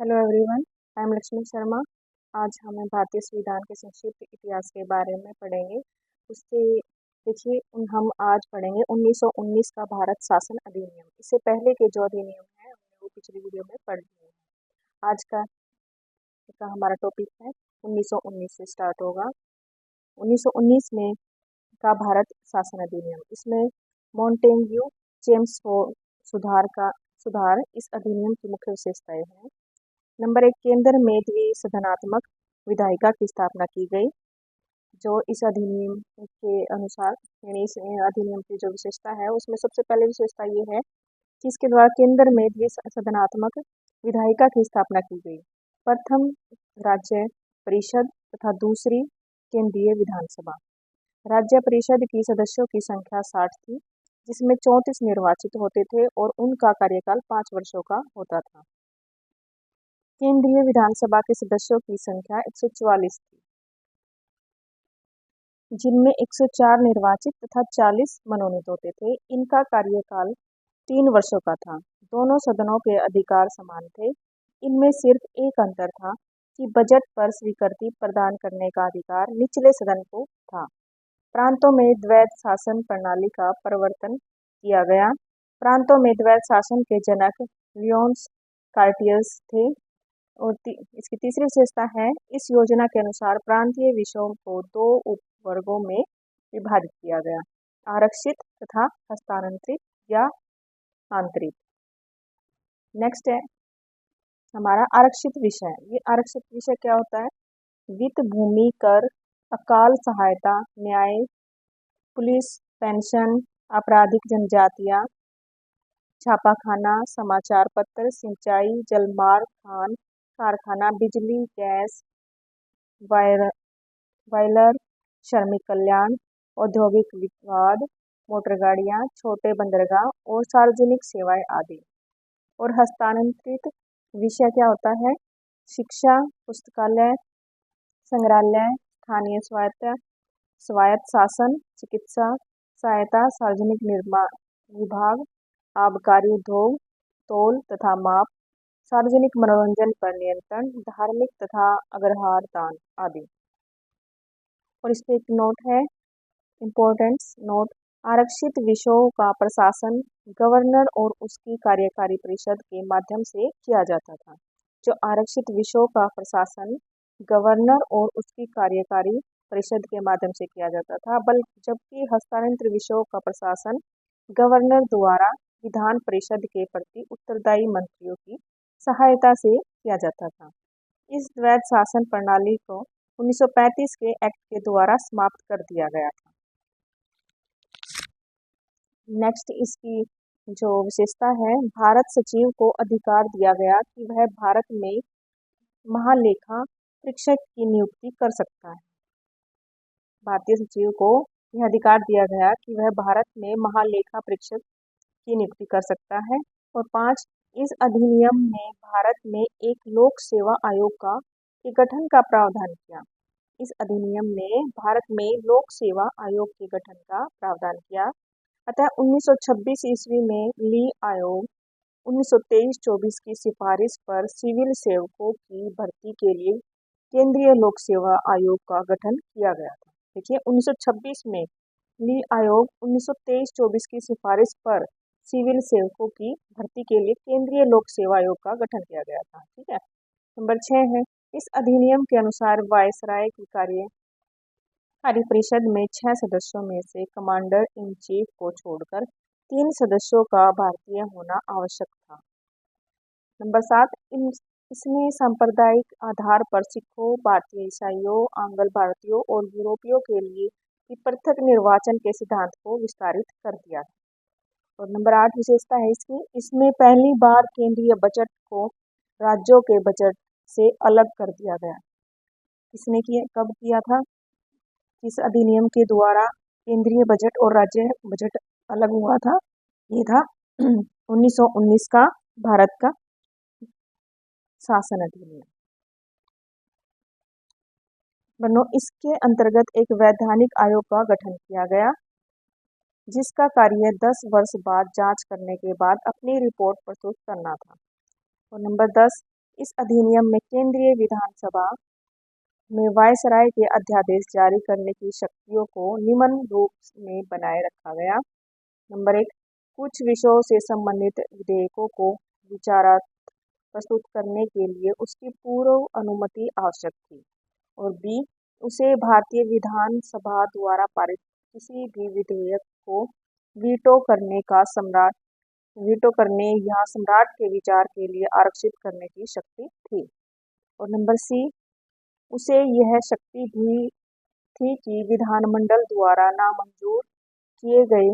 Hello everyone, I am Lakshmi Sharma. आज हम भारतीय संविधान के संक्षिप्त इतिहास के बारे में पढ़ेंगे। उससे देखिए हम आज पढ़ेंगे 1919 का भारत शासन अधिनियम। इससे पहले के जो अधिनियम है हमने वो पिछली वीडियो में पढ़ लिए हैं। आज का हमारा टॉपिक है 1919 से स्टार्ट होगा। 1919 में का भारत शासन अधिनियम, इसमें मॉन्टेग्यू चेम्सफोर्ड सुधार इस अधिनियम की मुख्य विशेषताएं हैं। नंबर 1, केंद्र में द्विसदनात्मक विधायिका की स्थापना की गई। जो इस अधिनियम के अनुसार यानी इस अधिनियम की जो विशेषता है उसमें सबसे पहले विशेषता ये है कि इसके द्वारा केंद्र में द्विसदनात्मक विधायिका की स्थापना की गई। प्रथम राज्य परिषद तथा दूसरी केंद्रीय विधानसभा। राज्य परिषद की सदस्यों की संख्या 60 थी, जिसमें 34 निर्वाचित होते थे और उनका कार्यकाल 5 वर्षों का होता था। केंद्रीय विधानसभा के सदस्यों की संख्या 144 थी, जिनमें 104 निर्वाचित तथा 40 मनोनीत होते थे। इनका कार्यकाल 3 वर्षों का था। दोनों सदनों के अधिकार समान थे। इनमें सिर्फ एक अंतर था कि बजट पर स्वीकृति प्रदान करने का अधिकार निचले सदन को था। प्रांतों में द्वैध शासन प्रणाली का प्रवर्तन किया गया। प्रांतों में द्वैध शासन के जनक लियोन्स कार्टियस थे। और इसकी तीसरी विशेषता है, इस योजना के अनुसार प्रांतीय विषयों को 2 उपवर्गों में विभाजित किया गया: आरक्षित तथा हस्तांतरित या आंतरिक। नेक्स्ट है हमारा आरक्षित विषय। ये आरक्षित विषय क्या होता है? वित्त, भूमि, कर, अकाल सहायता, न्याय, पुलिस, पेंशन, आपराधिक जनजातियां, छापाखाना, समाचार पत्र, सिंचाई, जलमार्ग, खान, कारखाना, बिजली, गैस, बॉयलर, श्रमिक कल्याण, औद्योगिक विवाद, मोटर गाड़ियां, छोटे बंदरगाह और सार्वजनिक सेवाएं आदि। और हस्तांतरित विषय क्या होता है? शिक्षा, पुस्तकालय, संग्रहालय, स्थानीय स्वायत्त शासन, चिकित्सा सहायता, सार्वजनिक निर्माण विभाग, आबकारी उद्योग, तौल तथा माप, सार्वजनिक मनोरंजन पर नियंत्रण, धार्मिक तथा अग्रहार दान आदि। और इस पे एक नोट है, इम्पोर्टेंस नोट। आरक्षित विषयों का प्रशासन गवर्नर और उसकी कार्यकारी परिषद के माध्यम से किया जाता था। जो आरक्षित विषयों का प्रशासन गवर्नर और उसकी कार्यकारी परिषद के माध्यम से किया जाता था, जबकि हस्तांतरित विषयों का प्रशासन गवर्नर द्वारा विधान परिषद के प्रति उत्तरदायी मंत्रियों की सहायता से किया जाता था। इस द्वैध शासन प्रणाली को 1935 के एक्ट के द्वारा समाप्त कर दिया गया था। नेक्स्ट इसकी जो विशेषता है, भारत सचिव को अधिकार दिया गया कि वह भारत में महालेखा परीक्षक की नियुक्ति कर सकता है। भारतीय सचिव को यह अधिकार दिया गया कि वह भारत में महालेखा परीक्षक की नियुक्ति कर सकता है। और 5, इस अधिनियम ने भारत में एक लोक सेवा आयोग के गठन का प्रावधान किया। इस अधिनियम ने भारत में लोक सेवा आयोग के गठन का प्रावधान किया। अतः 1926 ईस्वी में ली आयोग 1923-24 की सिफारिश पर सिविल सेवकों की भर्ती के लिए केंद्रीय लोक सेवा आयोग का गठन किया गया था। देखिए 1926 में ली आयोग 1923-24 की सिफारिश पर सिविल सेवकों की भर्ती के लिए केंद्रीय लोक सेवा आयोग का गठन किया गया था। ठीक है। नंबर 6 है, इस अधिनियम के अनुसार वायसराय की कार्य परिषद में 6 सदस्यों में से कमांडर इन चीफ को छोड़कर 3 सदस्यों का भारतीय होना आवश्यक था। नंबर 7, इसने सांप्रदायिक आधार पर सिखों, भारतीय ईसाइयों, आंग्ल भारतीयों और यूरोपियों के लिए पृथक निर्वाचन के सिद्धांत को विस्तारित कर दिया। और नंबर 8 विशेषता है इसकी, इसमें पहली बार केंद्रीय बजट को राज्यों के बजट से अलग कर दिया गया। किसने किया, कब किया था? इस अधिनियम के द्वारा केंद्रीय बजट और राज्य बजट अलग हुआ था। ये था 1919 का भारत का शासन अधिनियम। बनो इसके अंतर्गत एक वैधानिक आयोग का गठन किया गया, जिसका कार्य 10 वर्ष बाद जांच करने के बाद अपनी रिपोर्ट प्रस्तुत करना था। और नंबर 10, इस अधिनियम में केंद्रीय विधानसभा में वायसराय के अध्यादेश जारी करने की शक्तियों को निम्न रूप में बनाए रखा गया। नंबर 1, कुछ विषयों से संबंधित विधेयकों को विचारार्थ प्रस्तुत करने के लिए उसकी पूर्व अनुमति आवश्यक थी। और बी, उसे भारतीय विधानसभा द्वारा पारित किसी भी विधेयक को वीटो करने या सम्राट के विचार के लिए आरक्षित करने की शक्ति थी। और नंबर सी, उसे यह शक्ति भी थी कि विधानमंडल द्वारा नामंजूर किए गए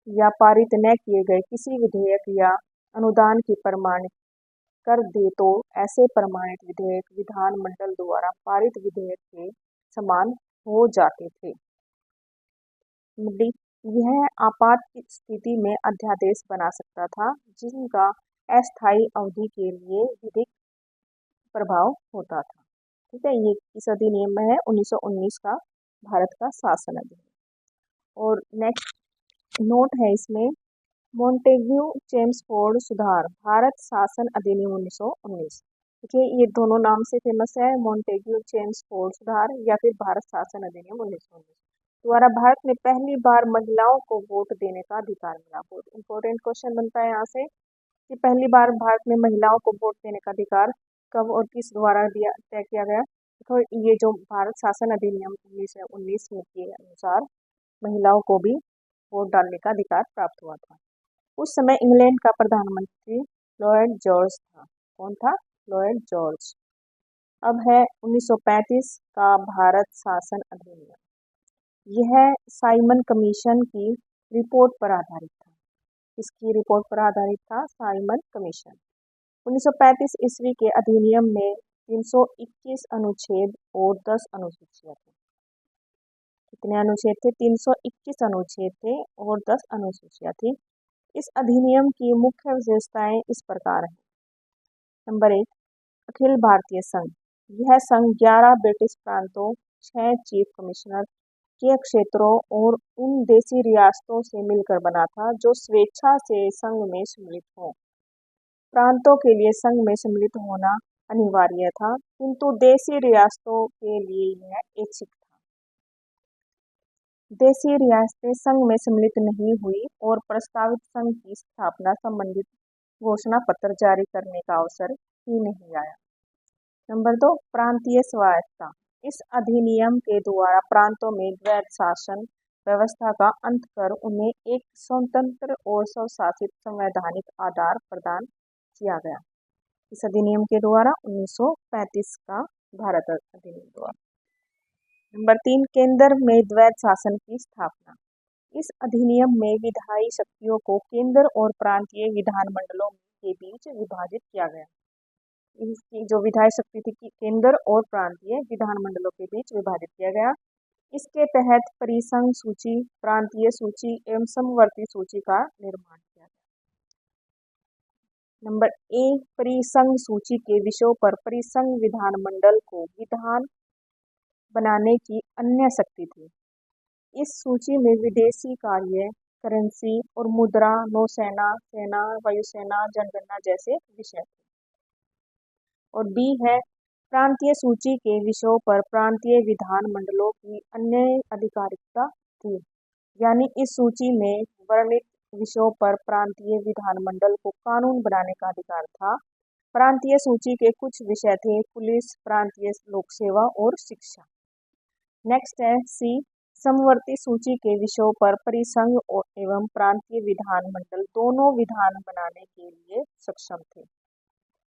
या पारित न किए गए किसी विधेयक या अनुदान की प्रमाणित कर दे तो ऐसे प्रमाणित विधेयक विधानमंडल द्वारा पारित विधेयक के समान हो जाते थे। डी, यह आपात स्थिति में अध्यादेश बना सकता था जिनका अस्थायी अवधि के लिए विधिक प्रभाव होता था। ठीक है, ये इस अधिनियम में है 1919 का भारत का शासन अधिनियम। और नेक्स्ट नोट है इसमें मॉन्टेग्यू चेम्सफोर्ड सुधार भारत शासन अधिनियम 1919। देखिए, ये दोनों नाम से फेमस है, मॉन्टेग्यू चेम्सफोर्ड सुधार या फिर भारत शासन अधिनियम 1919 द्वारा भारत में पहली बार महिलाओं को वोट देने का अधिकार मिला। बहुत इंपॉर्टेंट क्वेश्चन बनता है यहाँ से कि पहली बार भारत में महिलाओं को वोट देने का अधिकार कब और किस द्वारा तय किया गया। तो ये जो भारत शासन अधिनियम 1919 के अनुसार महिलाओं को भी वोट डालने का अधिकार प्राप्त हुआ था। उस समय इंग्लैंड का प्रधानमंत्री लॉर्ड जॉर्ज था। कौन था? Lord George. अब है 1935 का भारत शासन अधिनियम। यह साइमन कमीशन की रिपोर्ट पर आधारित था। इसकी रिपोर्ट पर आधारित था साइमन कमीशन। 1935 ईस्वी के अधिनियम में 321 अनुच्छेद और 10 अनुसूचियां थी। कितने अनुच्छेद थे? 321 अनुच्छेद थे और 10 अनुसूचियां थी। इस अधिनियम की मुख्य विशेषताएं इस प्रकार हैं। नंबर 1, अखिल भारतीय संघ। यह संघ 11 ब्रिटिश प्रांतों, 6 चीफ कमिश्नर के क्षेत्रों और उन देशी रियासतों से मिलकर बना था जो स्वेच्छा से संघ में सम्मिलित हों। प्रांतों के लिए संघ में सम्मिलित होना अनिवार्य था, किंतु देशी रियासतों के लिए यह ऐच्छिक था। देशी रियासतें संघ में सम्मिलित नहीं हुई और प्रस्तावित संघ की स्थापना संबंधित घोषणा पत्र जारी करने का अवसर ही नहीं आया। नंबर 2, प्रांतीय स्वायत्तता। इस अधिनियम के द्वारा प्रांतों में द्वैध शासन व्यवस्था का अंत कर उन्हें एक स्वतंत्र और स्वशासित संवैधानिक आधार प्रदान किया गया। इस अधिनियम के द्वारा 1935 का भारत अधिनियम द्वारा। नंबर 3, केंद्र में द्वैध शासन की स्थापना। इस अधिनियम में विधायी शक्तियों को केंद्र और प्रांतीय विधानमंडलों के बीच विभाजित किया गया। इसकी जो विधायी शक्ति थी कि केंद्र और प्रांतीय विधानमंडलों के बीच विभाजित किया गया। इसके तहत परिसंघ सूची, प्रांतीय सूची एवं समवर्ती सूची का निर्माण किया गया। नंबर ए, परिसंघ सूची के विषयों पर परिसंघ विधानमंडल को विधान बनाने की अन्य शक्ति थी। इस सूची में विदेशी कार्य, करेंसी और मुद्रा, नौसेना, सेना, वायुसेना, जनगणना जैसे विषय थे। और बी है, प्रांतीय सूची के विषयों पर प्रांतीय विधानमंडलों की अन्य अधिकारिकता थी। यानी इस सूची में वर्णित विषयों पर प्रांतीय विधानमंडल को कानून बनाने का अधिकार था। प्रांतीय सूची के कुछ विषय थे पुलिस, प्रांतीय लोक सेवा और शिक्षा। नेक्स्ट है सी, समवर्ती सूची के विषयों पर परिसंघ एवं प्रांतीय विधानमंडल दोनों विधान बनाने के लिए सक्षम थे।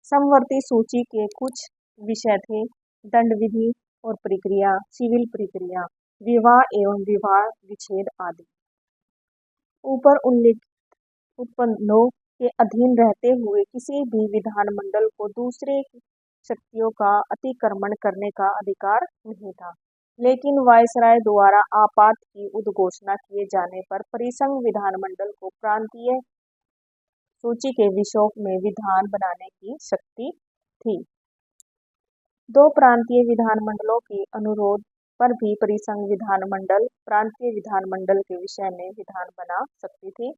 समवर्ती सूची के कुछ विषय थे दंड विधि और प्रक्रिया, सिविल प्रक्रिया, विवाह एवं विवाह विच्छेद आदि। ऊपर उल्लिखित उपबंधों के अधीन रहते हुए किसी भी विधानमंडल को दूसरे शक्तियों का अतिक्रमण करने का अधिकार नहीं था। लेकिन वायसराय द्वारा आपात की उद्घोषणा किए जाने पर परिसंघ विधानमंडल को प्रांतीय सूची के विषयों में विधान बनाने की शक्ति थी। 2 प्रांतीय विधानमंडलों के अनुरोध पर भी परिसंघ विधानमंडल प्रांतीय विधानमंडल के विषय में विधान बना सकती थी।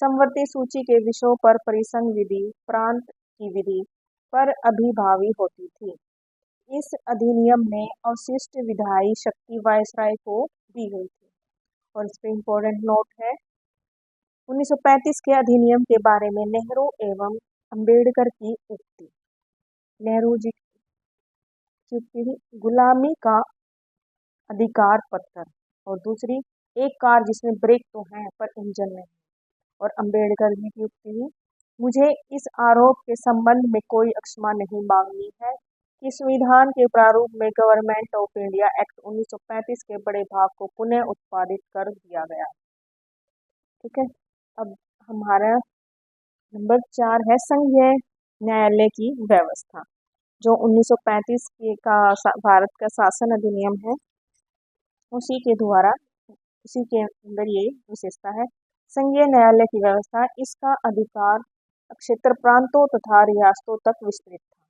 समवर्ती सूची के विषयों पर परिसंघ विधि, प्रांत की विधि, पर अभिभावी होती थी। इस अधिनियम में अवशिष्ट विधायी शक्ति वायसराय को दी गई थी। और इस पे इम्पोर्टेंट नोट है, 1935 के अधिनियम के बारे में नेहरू एवं अंबेडकर की उक्ति। नेहरू जी की उक्ति थी, गुलामी का अधिकार पत्थर, और दूसरी, एक कार जिसमें ब्रेक तो है पर इंजन नहीं। और अंबेडकर जी की उक्ति थी, मुझे इस आरोप के संबंध में कोई क्षमा नहीं मांगनी है कि संविधान के प्रारूप में गवर्नमेंट ऑफ इंडिया एक्ट 1935 के बड़े भाग को पुनः उत्पादित कर दिया गया। ठीक है, अब हमारा नंबर 4 है संघीय न्यायालय की व्यवस्था, जो 1935 के का भारत का शासन अधिनियम है, उसी के अंदर ये विशेषता है। संघीय न्यायालय की व्यवस्था, इसका अधिकार क्षेत्र प्रांतों तथा रियासतों तक विस्तृत था।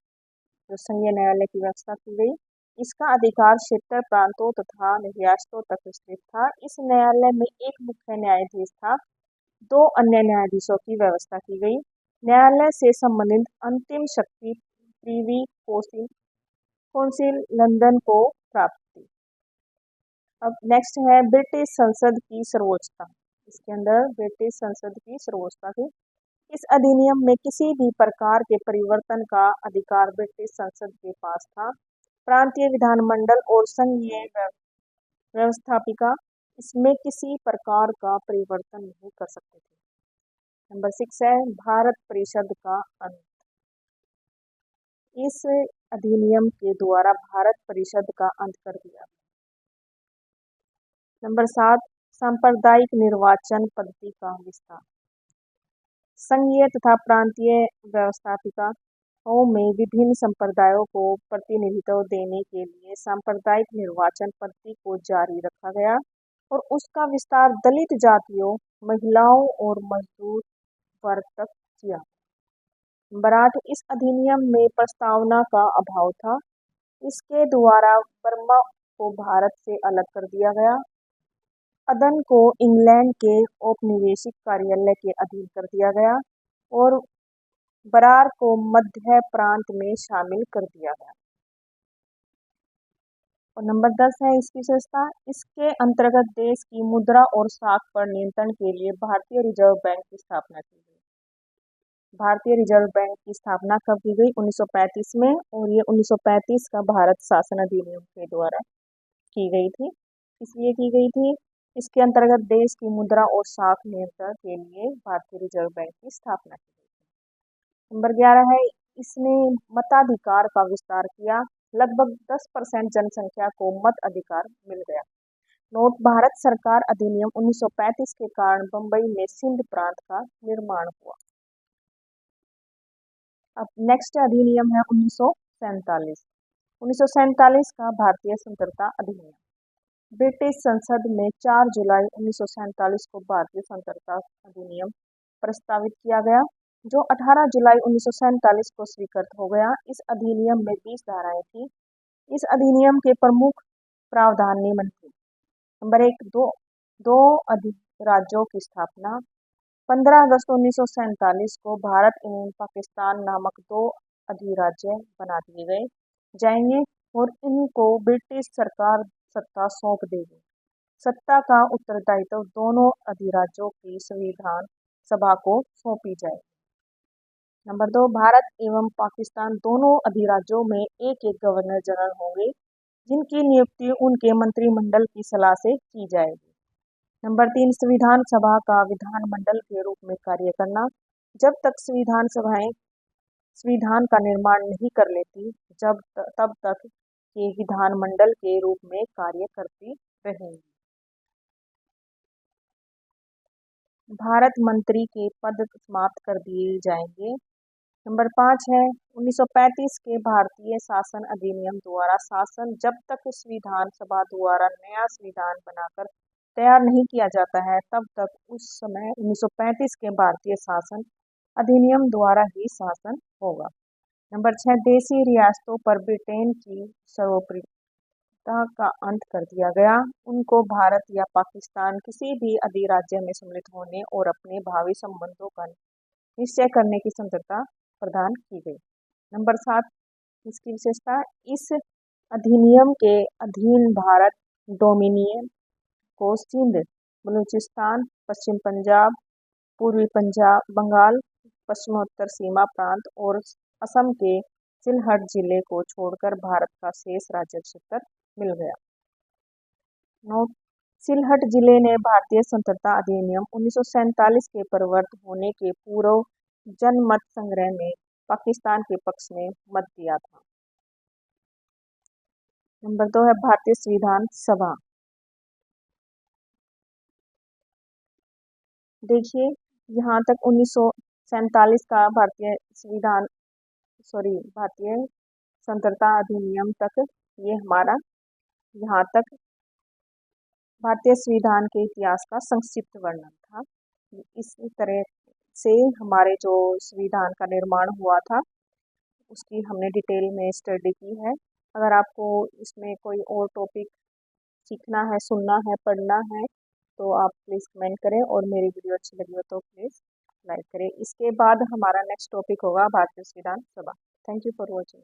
जो संघीय न्यायालय की व्यवस्था की गई, इसका अधिकार क्षेत्र प्रांतों तथा रियासतों तक विस्तृत था। इस न्यायालय में एक मुख्य न्यायाधीश था, 2 अन्य न्यायाधीशों की व्यवस्था की गई। न्यायालय से संबंधित अंतिम शक्ति प्रीवी कौंसिल लंदन को प्राप्त थी। अब नेक्स्ट है ब्रिटिश संसद की सर्वोच्चता। इसके अंदर ब्रिटिश संसद की सर्वोच्चता थी। इस अधिनियम में किसी भी प्रकार के परिवर्तन का अधिकार ब्रिटिश संसद के पास था। प्रांतीय विधानमंडल और संघीय व्यवस्थापिका इसमें किसी प्रकार का परिवर्तन नहीं कर सकते थे। नंबर 6 है भारत परिषद का अंत। इस अधिनियम के द्वारा भारत परिषद का अंत कर दिया। नंबर 7 सांप्रदायिक निर्वाचन पद्धति का विस्तार। संघीय तथा प्रांतीय व्यवस्थापिकाओं में विभिन्न संप्रदायों को प्रतिनिधित्व देने के लिए सांप्रदायिक निर्वाचन पद्धति को जारी रखा गया और उसका विस्तार दलित जातियों, महिलाओं और मजदूर वर्ग तक किया। नंबर 8 इस अधिनियम में प्रस्तावना का अभाव था। इसके द्वारा बर्मा को भारत से अलग कर दिया गया, अदन को इंग्लैंड के औपनिवेशिक कार्यालय के अधीन कर दिया गया और बरार को मध्य प्रांत में शामिल कर दिया गया। और नंबर 10 है इसकी विशेषता, इसके अंतर्गत देश की मुद्रा और साख पर नियंत्रण के लिए भारतीय रिजर्व बैंक की स्थापना की गई। भारतीय रिजर्व बैंक की स्थापना कब की गई? 1935 में, और ये 1935 का भारत शासन अधिनियम के द्वारा की गई थी। इसलिए की गई थी, इसके अंतर्गत देश की मुद्रा और साख नियंत्रण के लिए भारतीय रिजर्व बैंक की स्थापना की गई थी। नंबर 11 है इसने मताधिकार का विस्तार किया। लगभग 10% जनसंख्या को मत अधिकार मिल गया। नोट, भारत सरकार अधिनियम 1935 के कारण बंबई में सिंध प्रांत का निर्माण हुआ। अब नेक्स्ट अधिनियम है 1947। 1947 का भारतीय स्वतंत्रता अधिनियम। ब्रिटिश संसद में 4 जुलाई 1947 को भारतीय स्वतंत्रता अधिनियम प्रस्तावित किया गया, जो 18 जुलाई 1947 को स्वीकृत हो गया। इस अधिनियम में 20 धाराएं थी। इस अधिनियम के प्रमुख प्रावधान निम्न थे। नंबर 1, दो अधिराज्यों की स्थापना। 15 अगस्त 1947 को भारत एवं पाकिस्तान नामक 2 अधिराज्य बना दिए गए जाएंगे और इनको ब्रिटिश सरकार सत्ता सौंप देगी। सत्ता का उत्तरदायित्व दोनों अधिराज्यों की संविधान सभा को सौंपी जाएगी। नंबर 2, भारत एवं पाकिस्तान दोनों अधिराज्यों में एक एक गवर्नर जनरल होंगे, जिनकी नियुक्ति उनके मंत्रिमंडल की सलाह से की जाएगी। नंबर 3, संविधान सभा का विधानमंडल के रूप में कार्य करना। जब तक संविधान सभाएं संविधान का निर्माण नहीं कर लेती, तब तक ये विधानमंडल के रूप में कार्य करती रहेंगी। भारत मंत्री के पद समाप्त कर दिए जाएंगे। नंबर 5 है 1935 के भारतीय शासन अधिनियम द्वारा शासन जब तक संविधान सभा द्वारा नया संविधान बनाकर तैयार नहीं किया जाता है, तब तक उस समय 1935 के भारतीय शासन अधिनियम द्वारा ही शासन होगा। नंबर 6, देशी रियासतों पर ब्रिटेन की सर्वोपरिता का अंत कर दिया गया। उनको भारत या पाकिस्तान किसी भी अधिराज्य में सम्मिलित होने और अपने भावी संबंधों का निश्चय करने की स्वतंत्रता प्रदान की गई। नंबर 7, इसकी विशेषता, इस अधिनियम के अधीन भारत डोमिनियन को सिंध, बलूचिस्तान, पश्चिम पंजाब, पूर्वी पंजाब बंगाल, पश्चिमोत्तर सीमा प्रांत और असम के सिलहट जिले को छोड़कर भारत का शेष राज्य क्षेत्र मिल गया। नोट, सिलहट जिले ने भारतीय स्वतंत्रता अधिनियम 1947 के प्रवर्त होने के पूर्व जनमत संग्रह में पाकिस्तान के पक्ष में मत दिया था। नंबर 2 है भारतीय संविधान सभा। देखिए, यहाँ तक 1947 का भारतीय स्वतंत्रता अधिनियम तक ये हमारा यहाँ तक भारतीय संविधान के इतिहास का संक्षिप्त वर्णन था। इसी तरह से हमारे जो संविधान का निर्माण हुआ था उसकी हमने डिटेल में स्टडी की है। अगर आपको इसमें कोई और टॉपिक सीखना है, सुनना है, पढ़ना है तो आप प्लीज़ कमेंट करें और मेरी वीडियो अच्छी लगी हो तो प्लीज़ लाइक करें। इसके बाद हमारा नेक्स्ट टॉपिक होगा भारतीय संविधान सभा। Thank you for watching.